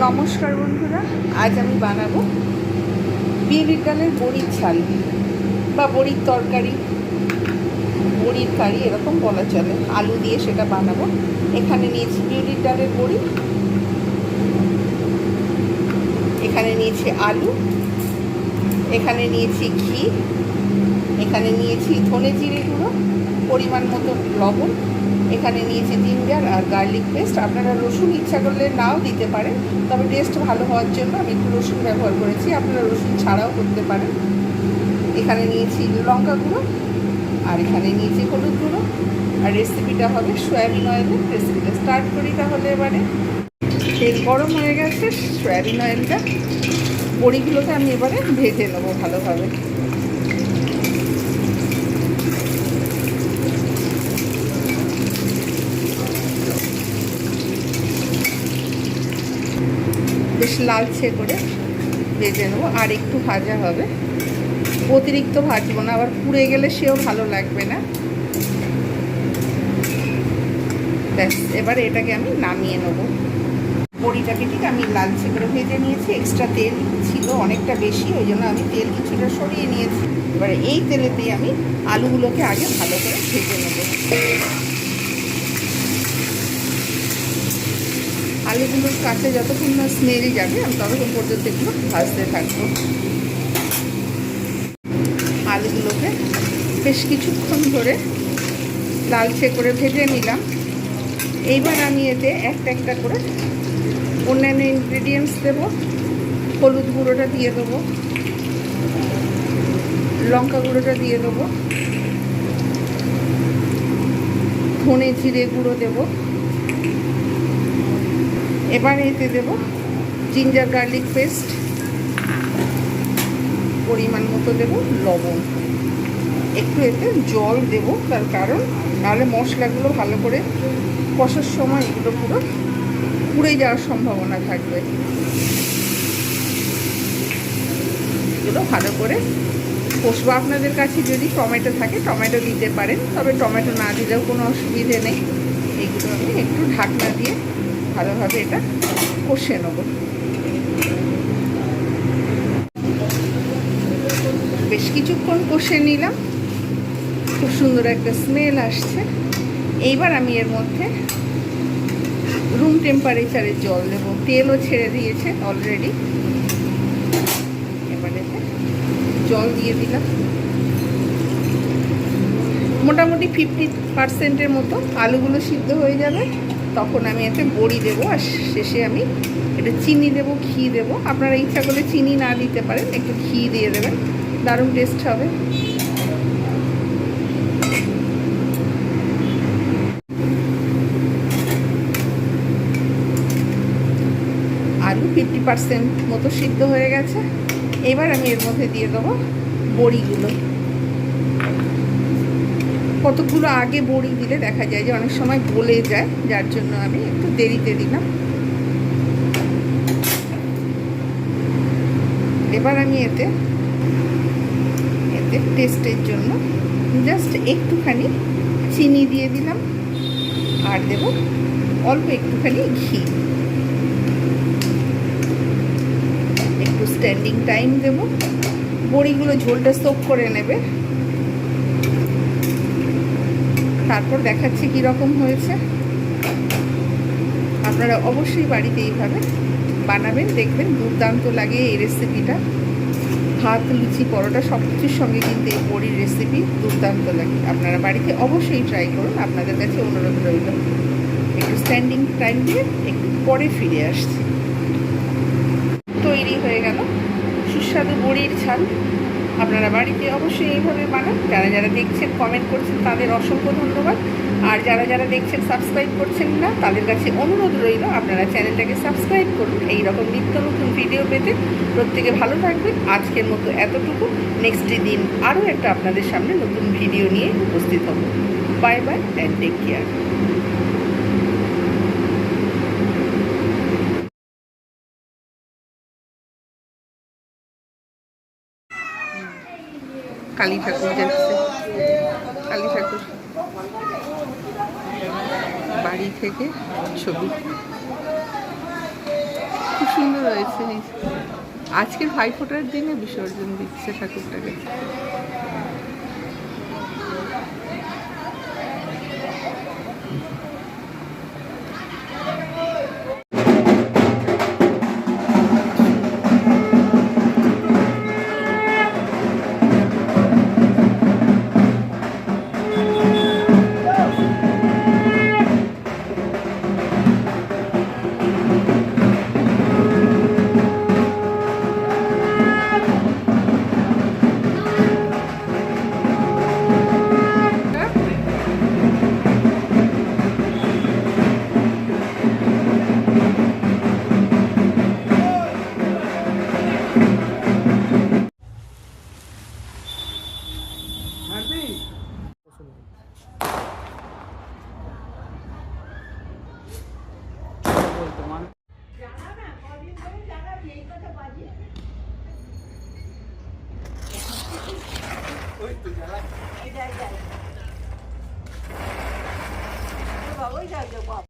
নমস্কার বন্ধুরা, আজ আমি বানাবো বিউলির ডালের বড়ির ঝাল বা বড়ির তরকারি, বড়ির কারি এরকম বলা চলে। আলু দিয়ে সেটা বানাবো। এখানে নিয়েছি বিউলির ডালের বড়ি, এখানে নিয়েছি আলু, এখানে নিয়েছি ঘি, এখানে নিয়েছি ধনে জিরে গুঁড়ো, পরিমাণ মতো লবণ, এখানে নিয়েছি জিঞ্জার আর গার্লিক পেস্ট। আপনারা রসুন ইচ্ছা করলে নাও দিতে পারেন, তবে টেস্ট ভালো হওয়ার জন্য আমি একটু রসুন ব্যবহার করেছি। আপনারা রসুন ছাড়াও করতে পারেন। এখানে নিয়েছি লঙ্কা গুঁড়ো, আর এখানে নিয়েছি হলুদ গুঁড়ো। আর রেসিপিটা হবে সয়াবিন অয়েলে। রেসিপিটা স্টার্ট করি তাহলে। এবারে তেল গরম হয়ে গেছে, সয়াবিন অয়েলটা, বড়িগুলোকে আমি এবারে ভেজে নেবো ভালোভাবে। বেশ লালচে করে ভেজে নেবো, আর একটু ভাজা হবে, অতিরিক্ত ভাজবো না, আবার পুড়ে গেলে সেও ভালো লাগবে না। ব্যাস, এবারে এটাকে আমি নামিয়ে নেবো। বড়িটাকে ঠিক আমি লালচে করে ভেজে নিয়েছি। এক্সট্রা তেল ছিল অনেকটা বেশি, ওই জন্য আমি তেল কিছুটা সরিয়ে নিয়েছি। এবারে এই তেলেতেই আমি আলুগুলোকে আগে ভালো করে ভেজে নেবো। আলুগুলোর কাছে যতক্ষণ না স্মেল যাবে আমি ততক্ষণ পর্যন্ত এগুলো ভাজতে থাকবো। আলুগুলোকে বেশ কিছুক্ষণ ধরে লালচে করে ভেজে নিলাম। এইবার আমি এতে একটা একটা করে অন্যান্য ইনগ্রিডিয়েন্টস দেবো। হলুদ গুঁড়োটা দিয়ে দেবো, লঙ্কা গুঁড়োটা দিয়ে দেবো, ধনে জিরে গুঁড়ো দেবো। এবার এতে দেবো জিঞ্জার গার্লিক পেস্ট, পরিমাণ মতো দেবো লবণ, একটু এতে জল দেবো, তার কারণ নাহলে মশলাগুলো ভালো করে কষার সময় এগুলো পুরো পুড়ে যাওয়ার সম্ভাবনা থাকবে। এগুলো ভালো করে কষবো। আপনাদের কাছে যদি টমেটো থাকে টমেটো দিতে পারেন, তবে টমেটো না দিলেও কোনো অসুবিধে নেই। এগুলো আমি একটু ঢাকনা দিয়ে ভালোভাবে এটা কষে নেব। বেশ কিছুক্ষণ কষে নিলাম, খুব সুন্দর একটা স্মেল আসছে। এইবার আমি এর মধ্যে রুম টেম্পারেচারের জল দেবো। তেলও ছেড়ে দিয়েছে অলরেডি। এবারে জল দিয়ে দিলাম। মোটামুটি 50% মতো আলুগুলো সিদ্ধ হয়ে যাবে, তখন আমি এতে বড়ি দেবো। আর শেষে আমি এটা চিনি দেবো, ঘি দেবো। আপনারা ইচ্ছা করলে চিনি না দিতে পারেন, একটু ঘি দিয়ে দেবেন, দারুণ টেস্ট হবে। আলু 50% মতো সিদ্ধ হয়ে গেছে। এবার আমি এর মধ্যে দিয়ে দেবো বড়িগুলো। কতগুলো আগে বড়ি দিলে দেখা যায় যে অনেক সময় গলে যায়, যার জন্য আমি একটু দেরিতে দিলাম। এবার আমি এতে টেস্টের জন্য জাস্ট একটুখানি চিনি দিয়ে দিলাম, আর দেব অল্প একটুখানি ঘি। একটু স্ট্যান্ডিং টাইম দেব, বড়িগুলো ঝোলটা সোক করে নেবে। তারপর দেখাচ্ছি কীরকম হয়েছে। আপনারা অবশ্যই বাড়িতে এইভাবে বানাবেন, দেখবেন দুর্দান্ত লাগে এই রেসিপিটা। ভাত, লুচি, পরোটা সব কিছুর সঙ্গে কিন্তু এই বড়ির রেসিপি দুর্দান্ত লাগে। আপনারা বাড়িতে অবশ্যই ট্রাই করুন। আপনাদের কাছে অনুরোধ রইল। একটু স্ট্যান্ডিং টাইম দিয়ে একটু পরে ফিরে আসছি। তৈরি হয়ে গেল সুস্বাদু বড়ির ঝাল। আপনারা বাড়িতে অবশ্যই এইভাবে বানান। যারা যারা দেখছেন, কমেন্ট করছেন, তাদের অসংখ্য ধন্যবাদ। আর যারা যারা দেখছেন সাবস্ক্রাইব করছেন না, তাদের কাছে অনুরোধ রইল আপনারা চ্যানেলটাকে সাবস্ক্রাইব করুন এই রকম নিত্য নতুন ভিডিও পেতে। প্রত্যেকে ভালো থাকবেন। আজকের মতো এতটুকু। নেক্সট দিন আরও একটা আপনাদের সামনে নতুন ভিডিও নিয়ে উপস্থিত হব। Bye bye and take care. Kali ঠাকুর যাচ্ছে, কালী ঠাকুর বাড়ি থেকে ছবি। খুব সুন্দর হয়েছে। আজকের ভাইফোঁটার দিনে বিসর্জন দিচ্ছে ঠাকুরটাকে।